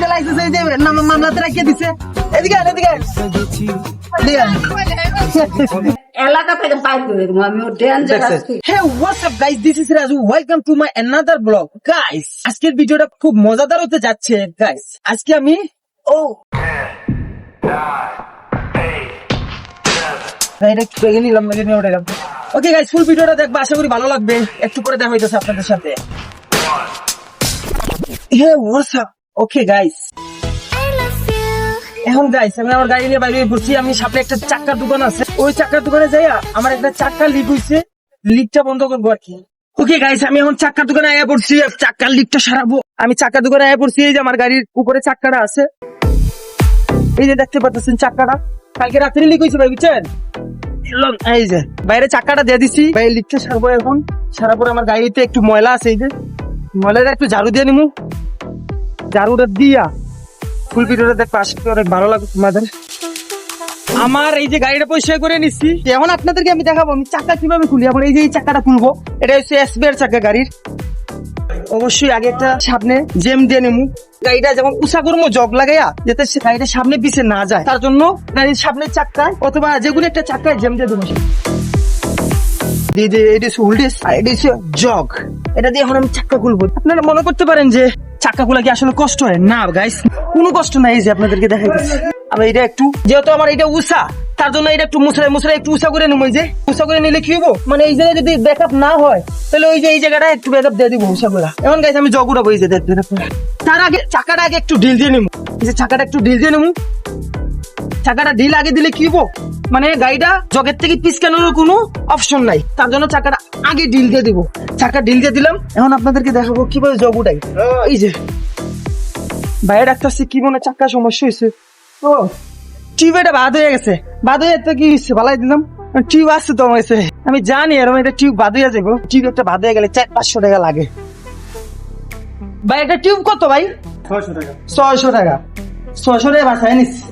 যে লাইসেন্স এই যে মামলাতে রাখিয়ে দিছে এদিকে এলাকা থেকে পাই করে দেবো আমি ডেঞ্জার আছি। Hey, what's up guys? This is Raju. Welcome to my another vlog. Guys, আজকের ভিডিওটা খুব মজাদার হতে যাচ্ছে guys. আজকে আমি ওকে গাইস, ফুল ভিডিওটা দেখবো, আশা করি ভালো লাগবে। একটু পরে দেখা হইতেছে আপনাদের সাথে। Hey, what's up? Okay guys, এখন গাইস আমি আমার গাড়ি নিয়ে বাইরে ঘুরছি। আমি সামনে একটা চাক্কার দোকান আছে, ওই চাক্কার দোকানে যাইয়া আমার একটা চাক্কা লিক হইছে, লিকটা বন্ধ করবো আর কি। ওকে গাইস, আমি এখন চাক্কার দোকানে আয়া পড়ছি, চাক্কার লিকটা সারাবো। আমি চাক্কার দোকানে আয়া পড়ছি। এই যে আমার গাড়ির উপরে চাক্কাটা আছে, এই যে দেখতে পাচ্ছেন চাক্কাটা কালকে রাত্রে লিক হয়েছে ভাই, বুঝছেন? এই যে বাইরে চাক্কাটা দিয়ে দিছি, বাইরে লিকটা সারবো এখন। সারার পরে আমার গাড়িতে একটু ময়লা আছে, এই যে ময়লাটা একটু ঝাড়ু দিয়ে নিবো। ঝাড়ুটা দিয়া ফুল ভিডিওটা দেখতে আশা করি অনেক ভালো লাগবে তোমাদের। আমার এই যে গাড়িটা পরিষ্কার করে নিচ্ছি, এখন আপনাদেরকে আমি দেখাবো আমি চাক্কা কিভাবে খুলি। আবার এই যে এই চাক্কাটা খুলবো, এটা হচ্ছে এসবিআর চাক্কা গাড়ির। অবশ্যই আগে একটা সামনে জেম দিয়ে নেবো। গাড়িটা যখন উষা করবো জগ লাগাইয়া, যাতে গাড়িটা সামনে পিছে না যায়, তার জন্য গাড়ির সামনের চাক্কায় অথবা যেগুলো একটা চাক্কায় জেম দিয়ে দেবো। জগ এটা দিয়ে এখন আমি চাক্কা খুলবো। আপনারা মনে করতে পারেন যে চাক্কা খোলা কি আসলে কষ্ট হয়? না গাইস, কোনো কষ্ট নাই। এই যে আপনাদেরকে দেখাইতেছি, আমি এটা একটু, যেহেতু আমার এটা উষা, তার জন্য এটা একটু মুসরা একটু উষা করে নেবো। এই যে উষা করে নিলে কি হবো, মানে এই জায়গায় যদি ব্যাকআপ না হয় তাহলে ওই যে এই জায়গাটা একটু ব্যাকআপ দিয়ে দিব উষা করে। এখন গাইস আমি জগ উড়াবো, এই যে দেখবেন আপনারা। তার আগে চাকাটা আগে একটু ঢিল দিয়ে নেবো। এই যে চাকাটা একটু ঢিল দিয়ে নেবো। চাকাটা ঢিল আগে দিলে কি হবো, মানে গাড়িটা জগের থেকে পিছকানোর কোনো অপশন নাই, তার জন্য চাকাটা আগে ঢিল দিয়ে দিব। চাকা ঢিল দিয়ে দিলাম। এখন আপনাদেরকে দেখাবো কিভাবে জগ উঠাই। এই যে বাইরে ডাক্তারছি কি মনে চাক্কা সমস্যা হয়েছে, ও টিউব এটা বাদ হয়ে গেছে। বাদ হয়ে তো কি হয়েছে, বালাই দিলাম। টিউব আসছে তো আমার কাছে, আমি জানি এরকম এটা টিউব বাদ হয়ে যাবো। টিউব একটা বাদ হয়ে গেলে 400-500 টাকা লাগে। ভাই এটা টিউব কত ভাই? 600 টাকা। 600 টাকা, 600 টাকা বাসায় নিচ্ছি।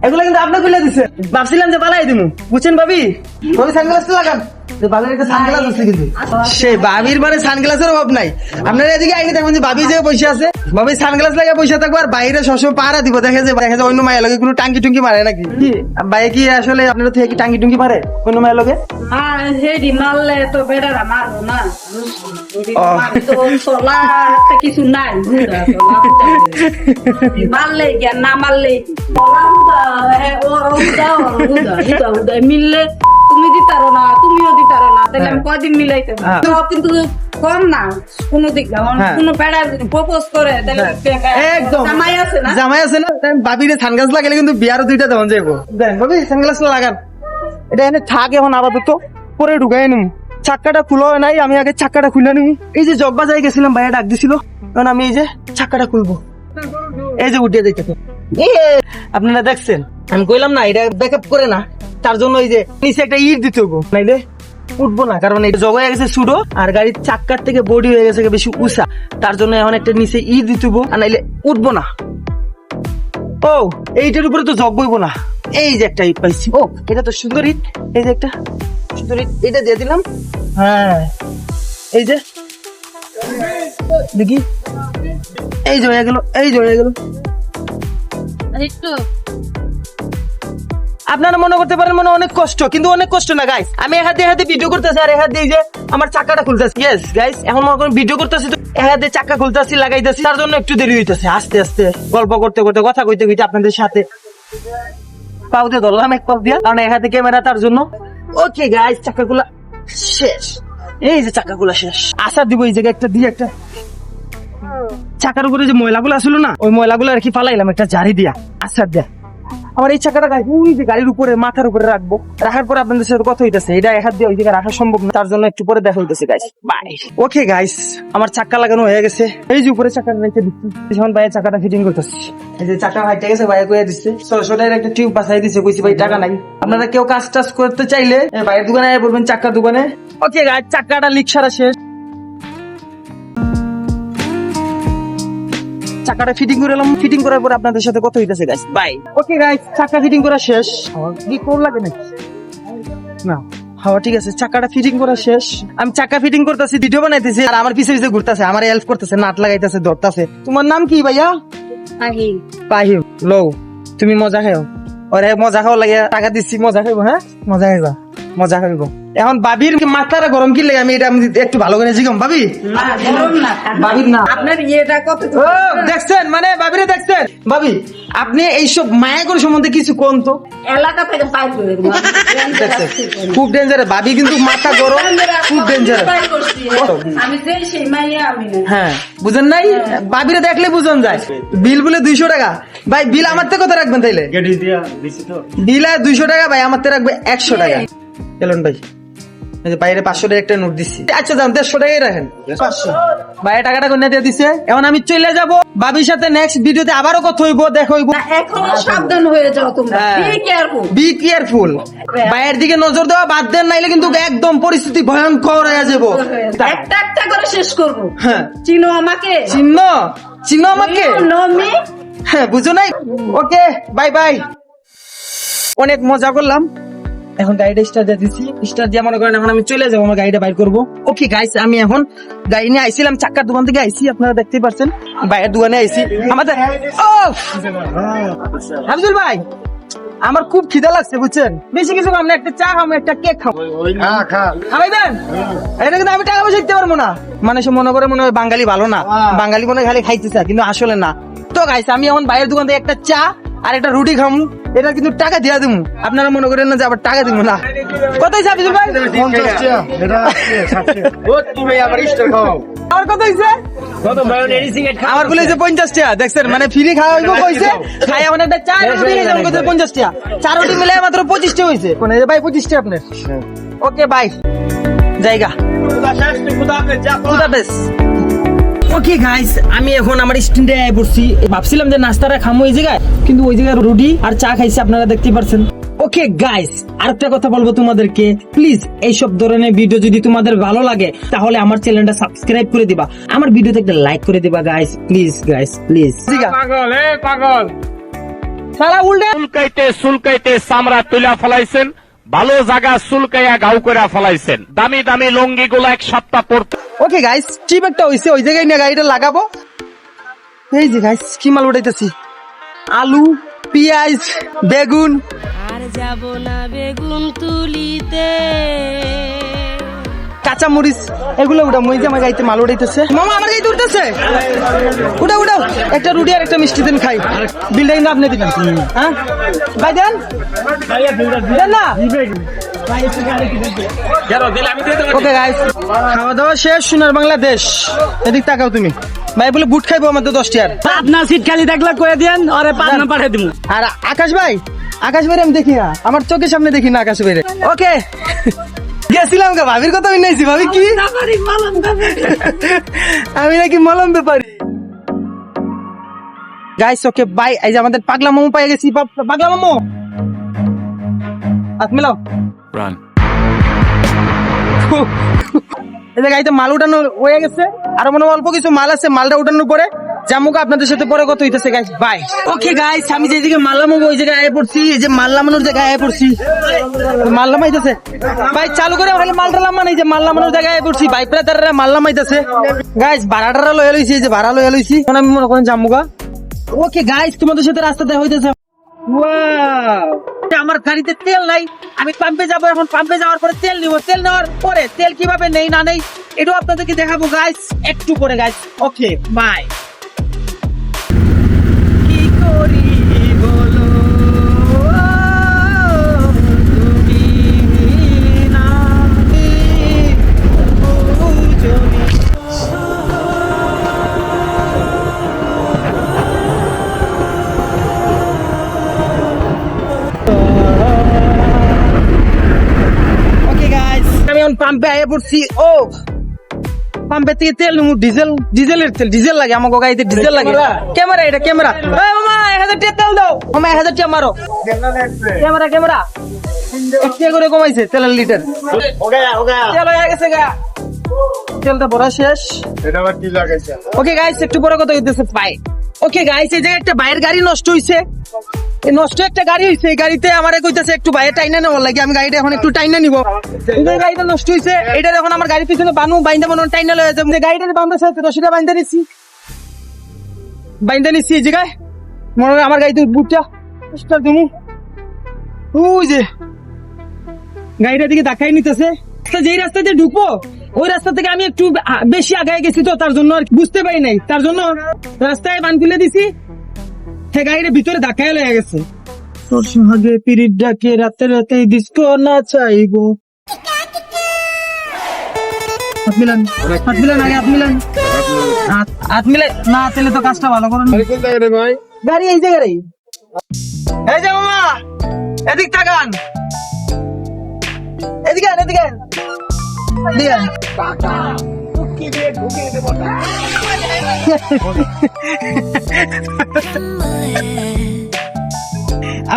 এগুলো কিন্তু আপনি খুলে দিচ্ছে, ভাবছিলাম যে বালাই দিমু, বুঝছেন ভাবি? ভাবি সানগ্লাস তো লাগান, বাবির একটা সানগ্লাস আছে কিন্তু সেই বাবির মানে সানগ্লাসের অভাব নাই। আপনারা এদিকে আইনি দেখবেন যে বাবি যে বসে আছে, বাবি সানগ্লাস লাগিয়ে বসে থাকবো আর বাইরে সবসময় পাহারা দিব। দেখা যায় অন্য মায়ের লগে কোনো টাঙ্কি টুঙ্কি মারে নাকি? কি ভাই কি আসলে আপনারা থেকে কি টাঙ্কি টুঙ্কি মারে অন্য মায়ের লগে? হেডি মারলে তো বেড়ারা মারবো না, কিছু নাই মারলে জ্ঞান না মারলে মিললে তুমি দিতারো না, তুমিও দিতারো না, তাহলে আমি কদিন মিলাইতে পারবো? কিন্তু কম না কোন দিক না। কোন বেড়া যদি প্রপোজ করে তাহলে একদম জামাই আছে না, জামাই আছে না, বাবিরে সানগ্লাস লাগালে কিন্তু বিয়ারও 2টা দেওয়া যাবো। দেন ভাবি সানগ্লাস লাগান, এটা এনে থাক। এখন আপাতত পরে ঢুকাই নিম। চাক্কাটা খুলো নাই, আমি আগে চাক্কাটা খুলে নিব। এই যে জব্বা যাই গেছিলাম, ভাইয়া ডাক দিছিল, কারণ আমি এই যে চাক্কাটা খুলবো। এই যে উঠে দেখতে আপনারা দেখছেন, আমি কইলাম না এটা ব্যাকআপ করে না, তার জন্য এই যে নিচে একটা ইট দিতে হবো, নাইলে উঠবো না। কারণ এটা জগ হয়ে গেছে সুডো, আর গাড়ির চাক্কার থেকে বডি হয়ে গেছে বেশি উষা, তার জন্য এখন একটা নিচে ইট দিতে হবো, আর নাইলে উঠবো না। ও এইটার উপরে তো জগ বইবো না। এই যে একটা ইট পাইছি, ও এটা তো সুন্দর ইট। এই যে একটা সুন্দর ইট, এটা দিয়ে দিলাম। হ্যাঁ এই যে দেখি, এই যে হয়ে গেল, এই যে হয়ে গেল। আপনারা মনে করতে পারেন মনে অনেক কষ্ট, কিন্তু অনেক কষ্ট না গাইস। আমি হাতে ভিডিও করতেছি আর হাতে এই যে আমার চাকাটা খুলতেছি। ইয়েস গাইস, এখন মনে করেন ভিডিও করতেছি তো হাতে চাকা খুলতেছি, লাগাইতেছি, তার জন্য একটু দেরি হইতেছে। আস্তে আস্তে গল্প করতে করতে, কথা কইতে কইতে আপনাদের সাথে পাউতে ধরলাম এক পাউ দিয়া, কারণ হাতে ক্যামেরা, তার জন্য। ওকে গাইস, চাকাগুলা শেষ। এই যে চাকাগুলা শেষ, আশা দিব এই জায়গায় একটা দিয়ে একটা চাকার উপরে যে ময়লাগুলো আসলো না, ওই ময়লাগুলো আর কি ফালাইলাম একটা জারি দিয়া, আসার দিয়া। আমার এই চাকাটা গাড়ির উপরে মাথার উপরে রাখবো, রাখার পরে আপনাদের সাথে কথা হইতেছে। এটা এক হাত দিয়ে ওই জায়গায় রাখা সম্ভব না, তার জন্য একটু পরে দেখা হইতেছে গাইস। বাই। ওকে গাইস, আমার চাকা লাগানো হয়ে গেছে। এই যে উপরে চাকাটা রেখে দিচ্ছি, এখন ভাইয়ের চাকাটা ফিটিং করতেছি। এই যে চাকা হাইটে গেছে, ভাইয়া কইয়া দিচ্ছে 600 টাকার একটা টিউব বাসাই দিচ্ছে। কইছি ভাই টাকা নাই, আপনারা কেউ কাজ টাজ করতে চাইলে ভাইয়ের দোকানে আয় বলবেন, চাকার দোকানে। ওকে গাইস, চাকাটা লিক সারা শেষ, চাকাটা ফিটিং করে এলাম। ফিটিং করার পর আপনাদের সাথে কথা হইতেছে গাইস। বাই। ওকে গাইস, চাকা ফিটিং করা শেষ। কি কোন লাগে নাকি না? হাওয়া ঠিক আছে, চাকাটা ফিটিং করা শেষ। আমি চাকা ফিটিং করতেছি, ভিডিও বানাইতেছি, আর আমার পিছে পিছে ঘুরতেছে, আমার হেল্প করতেছে, নাট লাগাইতেছে, ধরতেছে। তোমার নাম কি ভাইয়া? আহি পাহিম লও তুমি মজা খাও ওরে মজা খাও লাগে টাকা দিচ্ছি মজা খাইবো হ্যাঁ মজা খাইবা মজা খাইবো এখন বাবির মাথাটা গরম কি লাগে আমি এটা একটু ভালো করে জিগাম ভাবি না গরম না বাবির না আপনার ইয়েটা কত ও দেখছেন মানে বাবিরে দেখছেন ভাবি আপনি এইসব মায়াগুলো সম্বন্ধে কিছু কোন তো এলাকা থেকে পাই করে দেখছেন খুব ডেঞ্জারাস ভাবি কিন্তু মাথা গরম খুব ডেঞ্জারাস আমি যে সেই মাইয়া আমি না। হ্যাঁ বুঝেন নাই বাবিরে দেখলে বুঝন যায় বিল বলে 200 টাকা ভাই বিল আমার থেকে কত রাখবেন তাইলে বিল আর 200 টাকা ভাই আমার থেকে রাখবে 100 টাকা চলুন ভাই এই যে বাইরে 500 টাকা একটা নোট দিচ্ছি আচ্ছা দাম 150 টাকাই রাখেন 500 ভাই টাকাটা কোন দিয়ে দিছে এখন আমি চলে যাব বাবির সাথে নেক্সট ভিডিওতে আবারও কথা হইব দেখা হইব না, এখনো সাবধান হয়ে যাও তোমরা হ্যাঁ। বি কেয়ারফুল বি কেয়ারফুল বাইরের দিকে নজর দেওয়া বাদ দেন নাইলে কিন্তু একদম পরিস্থিতি ভয়ঙ্কর হয়ে যাবো একটা একটা করে শেষ করবো হ্যাঁ চিনো আমাকে চিহ্ন চিহ্ন আমাকে নো মি হ্যাঁ বুঝো নাই ওকে বাই বাই অনেক মজা করলাম এখন গাড়িটা স্টার্ট দিয়ে দিচ্ছি স্টার্ট দিয়ে মনে করেন এখন আমি চলে যাবো আমার গাড়িটা বাইর করবো ওকে গাইস আমি এখন গাড়ি নিয়ে আইছিলাম চাক্কার দোকান থেকে আইছি আপনারা দেখতেই পাচ্ছেন বাইরের দোকানে আইছি আমাদের ও হাফিজুল ভাই আমার খুব খিদা লাগছে বুঝছেন বেশি কিছু খাম না একটা চা খাবো একটা কেক খাবো খাওয়াইবেন এটা কিন্তু আমি টাকা পয়সা দিতে পারবো না মানে সে মনে করে মনে হয় বাঙালি ভালো না বাঙালি মনে হয় খালি খাইতে চায় কিন্তু আসলে না তো গাইস আমি এখন বাইরের দোকান থেকে একটা চা আর একটা রুটি খামু এটা কিন্তু টাকা দিয়া দিমু আপনারা মনে করেন না যে আবার টাকা দিমু না কতই চাবি ভাই 50 টাকা এটা 60 ও তুমি আবার স্টার খাও আমার কত হইছে আমার বলে যে 50 টাকা দেখছেন মানে ফ্রি খাওয়া হইব কইছে খাই এখন একটা চা আর রুটি যেমন কত 50 টাকা চার রুটি মিলে মাত্র 25 টাকা হইছে কোন এই যে ভাই 25 টাকা আপনার ওকে বাই জায়গা খুদাহাফেজ ওকে গাইস আমি এখন আমার স্ট্যান্ডে আয় পড়ছি ভাবছিলাম যে নাস্তাটা খামো এই জায়গায় কিন্তু ওই জায়গায় রুটি আর চা খাইছি আপনারা দেখতে পাচ্ছেন ওকে গাইস আরেকটা কথা বলবো তোমাদেরকে প্লিজ এইসব ধরনের ভিডিও যদি তোমাদের ভালো লাগে তাহলে আমার চ্যানেলটা সাবস্ক্রাইব করে দিবা আমার ভিডিওতে একটা লাইক করে দিবা গাইস প্লিজ পাগল পাগল সারা উল্টে চুলকাইতে চামড়া তুলা ফলাইছেন ভালো জায়গা চুলকাইয়া গাউ করে ফলাইছেন দামি দামি লঙ্গি গুলা এক সপ্তাহ পড়তে ওকে গাইস চিপ একটা হইছে ওই জায়গায় নিয়ে গাড়িটা লাগাবো এই যে গাইস কি মাল উঠাইতেছি আলু পেঁয়াজ বেগুন আর যাব না বেগুন তুলিতে কাঁচা মরিচ এগুলো উঠা মই যে আমার গাড়িতে মাল উঠাইতেছে মামা আমার গাড়িতে উঠতেছে উঠাও উঠাও একটা রুটি আর একটা মিষ্টি দিন খাই বিলটা কিন্তু আপনি দিবেন হ্যাঁ ভাই দেন দেন না ওকে গাইস খাওয়া দাওয়া শেষ সোনার বাংলাদেশ এদিক তাকাও তুমি ভাই বলে বুট খাইবো আমাদের 10 টিয়ার আপনার সিট খালি দেখলে করে দেন আরে পাবনা পাঠিয়ে দিব আর আকাশ ভাই আমি দেখি না আমার চোখের সামনে দেখি না আকাশ ভাইরে ওকে গেছিলাম গা ভাবির কথা আমি নাইছি ভাবি কি আমি নাকি মলম ব্যাপারি গাইস ওকে বাই এই যে আমাদের পাগলা মামু পাই গেছি পাগলা মামু হাত মিলাও এই যে গাড়িতে মাল উঠানো হয়ে গেছে আর মনে হয় অল্প কিছু মাল আছে মালটা উঠানোর পরে জামুকা আপনাদের সাথে পরে কত হইতেছে গাইস বাই ওকে গাইস আমি যেদিকে মাল্লামো ওই জায়গায় আয় পড়ছি এই যে মাল্লামানোর জায়গায় আয় পড়ছি মাল্লাম আইতেছে ভাই চালু করে ভাই মালটা লাম্মা নাই যে মাল্লামানোর জায়গায় আয় পড়ছি ভাই প্রাতাররা মাল্লাম আইতেছে গাইস ভাড়াটারা লয়ে লইছি এই যে ভাড়া লয়ে লইছি এখন আমি মনে করেন জামুকা ওকে গাইস তোমাদের সাথে রাস্তাতে হইতেছে ওয়াও আমার গাড়িতে তেল নাই আমি পাম্পে যাবো এখন পাম্পে যাওয়ার পরে তেল নিব তেল নেওয়ার পরে তেল কিভাবে নেই না নেই এটাও আপনাদেরকে দেখাবো গাইস একটু পরে গাইস ওকে বাই কি করি বলো তুমি না বুঝনি আমি এখন পাম্পে আয়ে পড়ছি ও পাম্পে থেকে তেল নেবো ডিজেলের তেল ডিজেল লাগে আমার গাড়িতে ডিজেল লাগে ক্যামেরা এটা ক্যামেরা মামা 1000 টাকা তেল দাও মামা 1000 টাকা মারো ক্যামেরা একটা করে কমাইছে তেলের লিটার তেল হয়ে গেছে গা তেলটা ভরা শেষ এটা আবার কি লাগাইছে ওকে গাইস একটু পরে কথা হইতেছে বাই ওকে গাইস এই জায়গায় একটা বাইরের গাড়ি নষ্ট হইছে এই নষ্ট একটা গাড়ি হইছে এই গাড়িতে আমারে কইতাছে একটু বাইরে টাইনা নেওয়ার লাগে আমি গাড়িটা এখন একটু টাইনা নিব এই যে গাড়িটা নষ্ট হইছে এটা এখন আমার গাড়ির পিছনে বানু বাইন্দা মনে টাইনা লয়ে যাবে গাড়িটা বান্ধা সাথে রশিটা বাইন্দা নিছি এই জায়গায় মনে হয় আমার গাড়িতে বুটটা স্টার্ট দিমু। ওই যে গাড়িটা দিকে দেখাই নিতেছে। যেই রাস্তা দিয়ে ঢুকবো ওই রাস্তা থেকে আমি একটু বেশি আগায় গেছি, তো তার জন্য আর বুঝতে পারি নাই, তার জন্য রাস্তায় বান খুলে দিছি, সে গাড়িটা ভিতরে ধাক্কায় লয়ে গেছে। তোর সঙ্গে পিরিত ডাকে রাতে রাতে ডিস্কো না চাইবো। হাত মিলান, হাত মিলান, আগে হাত মিলান, হাত মিলাই না তাহলে তো কাজটা ভালো করুন। কোন জায়গায় রে ভাই? গাড়ি এই জায়গায়, এই যে মামা এদিক তাকান, এদিকে আন, এদিকে আন, এদিকে আন।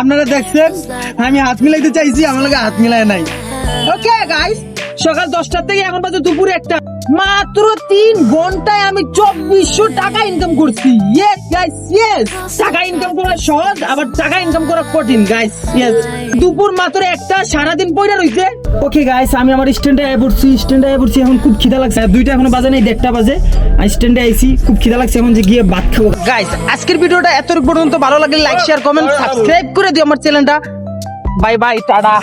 আপনারা দেখছেন আমি হাত মিলাইতে চাইছি, আমার লগে হাত মিলায় নাই। ওকে গাইস, সকাল 10টার থেকে এখন বাজে দুপুর 1টা, মাত্র 3 ঘন্টায় আমি 2400 টাকা ইনকাম করছি। Yes guys, yes. টাকা ইনকাম করা সহজ, আবার টাকা ইনকাম করা কঠিন গাইস। ইয়েস, দুপুর মাত্র 1টা, সারাদিন পয়রা রইছে। ওকে গাইস, আমি আমার স্ট্যান্ডে আয় পড়ছি, এখন খুব খিদা লাগছে। 2টা এখনো বাজে নাই, 1টা বাজে। আমি স্ট্যান্ডে আইছি, খুব খিদা লাগছে, এখন যে গিয়ে ভাত খাবো। গাইস, আজকের ভিডিওটা এতটুকু পর্যন্ত, ভালো লাগলে লাইক শেয়ার কমেন্ট সাবস্ক্রাইব করে দিও আমার চ্যানেলটা। Bye bye, tata.